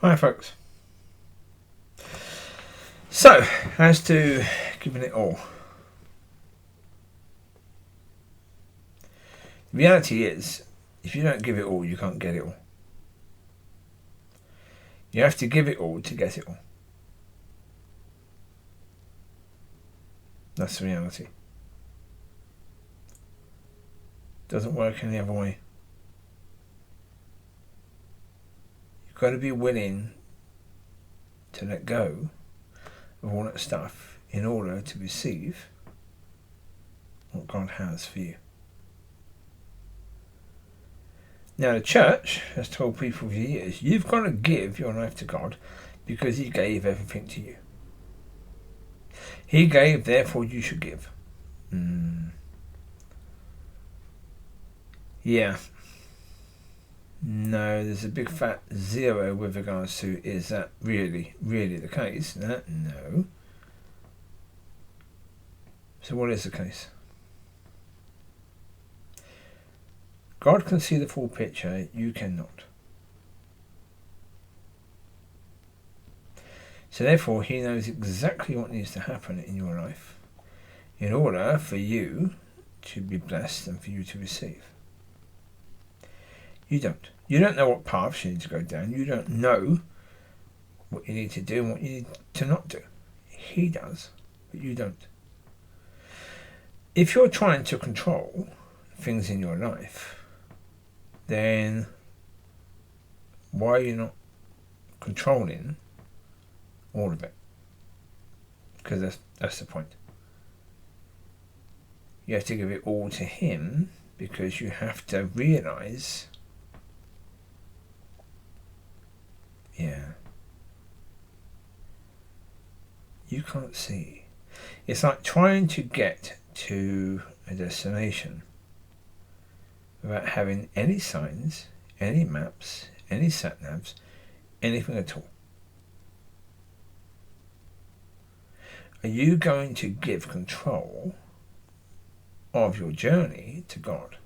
Hi folks. So, as to giving it all. The reality is, if you don't give it all, you can't get it all. You have to give it all to get it all. That's the reality. Doesn't work any other way. You've got to be willing to let go of all that stuff in order to receive what God has for you. Now the church has told people for years, you've got to give your life to God because He gave everything to you. He gave, therefore you should give. Yeah. No, there's a big fat zero with regards to, is that really the case? No. So what is the case? God can see the full picture, you cannot. So therefore He knows exactly what needs to happen in your life in order for you to be blessed and for you to receive. You don't. You don't know what paths you need to go down. You don't know what you need to do and what you need to not do. He does, but you don't. If you're trying to control things in your life, then why are you not controlling all of it? Because that's the point. You have to give it all to Him because you have to realise, you can't see. It's like trying to get to a destination without having any signs, any maps, any sat-navs, anything at all. Are you going to give control of your journey to God?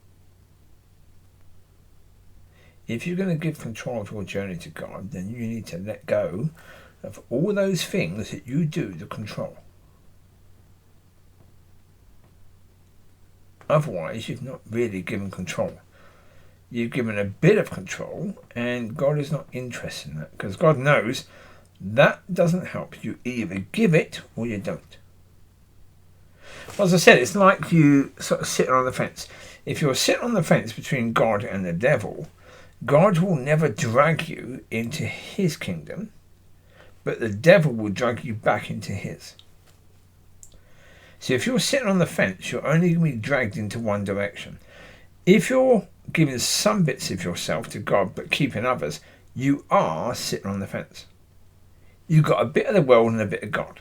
If you're going to give control of your journey to God, then you need to let go of all those things that you do to control. Otherwise, you've not really given control. You've given a bit of control, and God is not interested in that, because God knows that doesn't help. You either give it or you don't. Well, as I said, it's like you sort of sitting on the fence. If you're sitting on the fence between God and the devil, God will never drag you into His kingdom, but the devil will drag you back into his. So if you're sitting on the fence, you're only going to be dragged into one direction. If you're giving some bits of yourself to God but keeping others, you are sitting on the fence. You've got a bit of the world and a bit of God.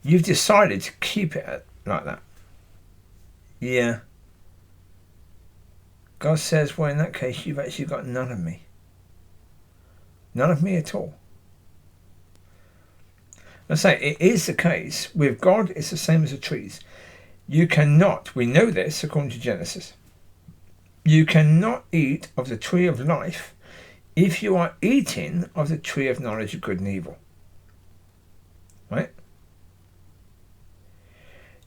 You've decided to keep it like that. Yeah. God says, well, in that case, you've actually got none of me. None of me at all. I say, it is the case. With God, it's the same as the trees. You cannot, we know this according to Genesis, you cannot eat of the tree of life if you are eating of the tree of knowledge of good and evil. Right?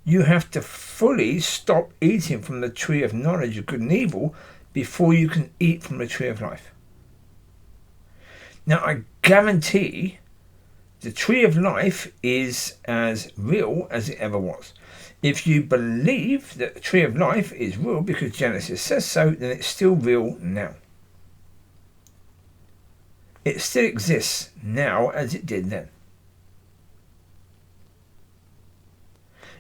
You have to fully stop eating from the tree of knowledge of good and evil before you can eat from the tree of life. Now, I guarantee the tree of life is as real as it ever was. If you believe that the tree of life is real because Genesis says so, then it's still real now. It still exists now as it did then.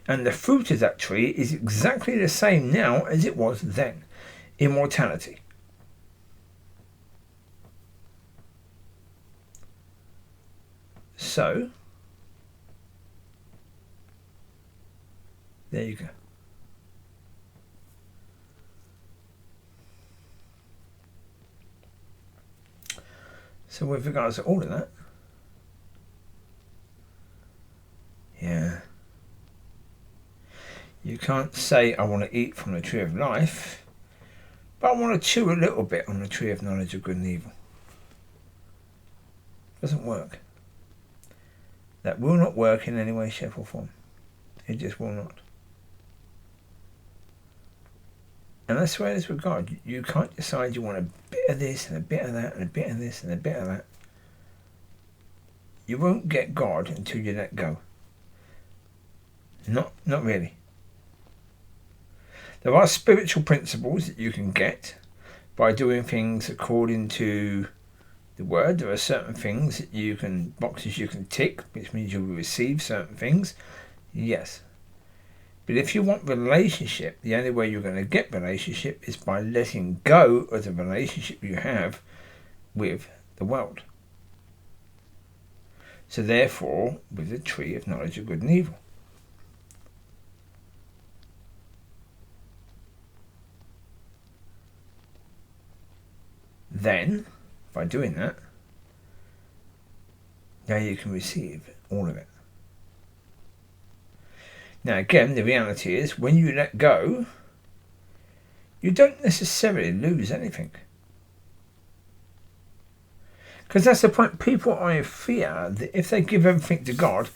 And the fruit of that tree is exactly the same now as it was then. Immortality. So, there you go. So with regards to all of that, you can't say, I want to eat from the tree of life, but I want to chew a little bit on the tree of knowledge of good and evil. Doesn't work. That will not work in any way, shape or form. It just will not. And that's the way it is with God. You can't decide you want a bit of this and a bit of that and a bit of this and a bit of that. You won't get God until you let go. Not really. There are spiritual principles that you can get by doing things according to the word. There are certain things that boxes you can tick, which means you will receive certain things. Yes. But if you want relationship, the only way you're going to get relationship is by letting go of the relationship you have with the world. So therefore, with the tree of knowledge of good and evil. Then, by doing that, now you can receive all of it. Now again, the reality is, when you let go, you don't necessarily lose anything. Because that's the point. People, I fear that if they give everything to God,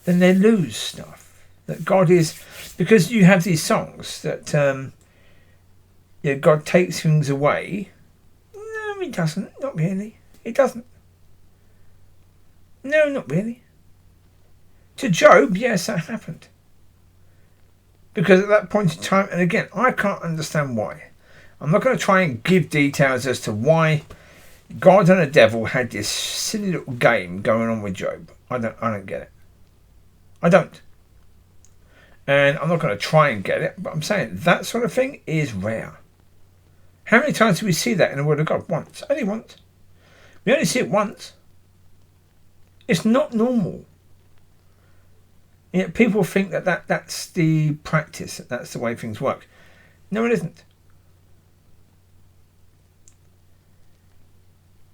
then they lose stuff. That God is, because you have these songs that God takes things away. No, he doesn't. Not really. He doesn't. No, not really. To Job, yes, that happened. Because at that point in time, and again, I can't understand why. I'm not going to try and give details as to why God and the devil had this silly little game going on with Job. I don't get it. I don't. And I'm not going to try and get it, but I'm saying that sort of thing is rare. How many times do we see that in the Word of God? Once. Only once. We only see it once. It's not normal. Yet people think that's the practice, that's the way things work. No, it isn't.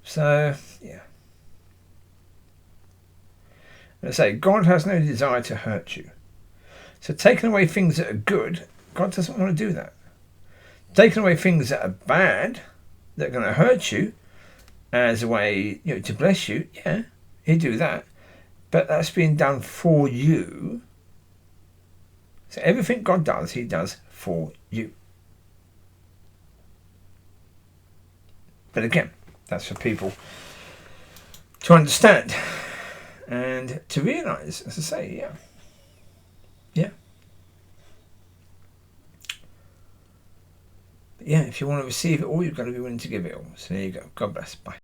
So, yeah. And I say, God has no desire to hurt you. So taking away things that are good, God doesn't want to do that. Taking away things that are bad, that are going to hurt you, as a way to bless you, yeah, He'd do that. But that's being done for you. So everything God does, He does for you. But again, that's for people to understand and to realise, as I say, yeah. Yeah. But yeah, if you want to receive it all, you've got to be willing to give it all. So there you go. God bless. Bye.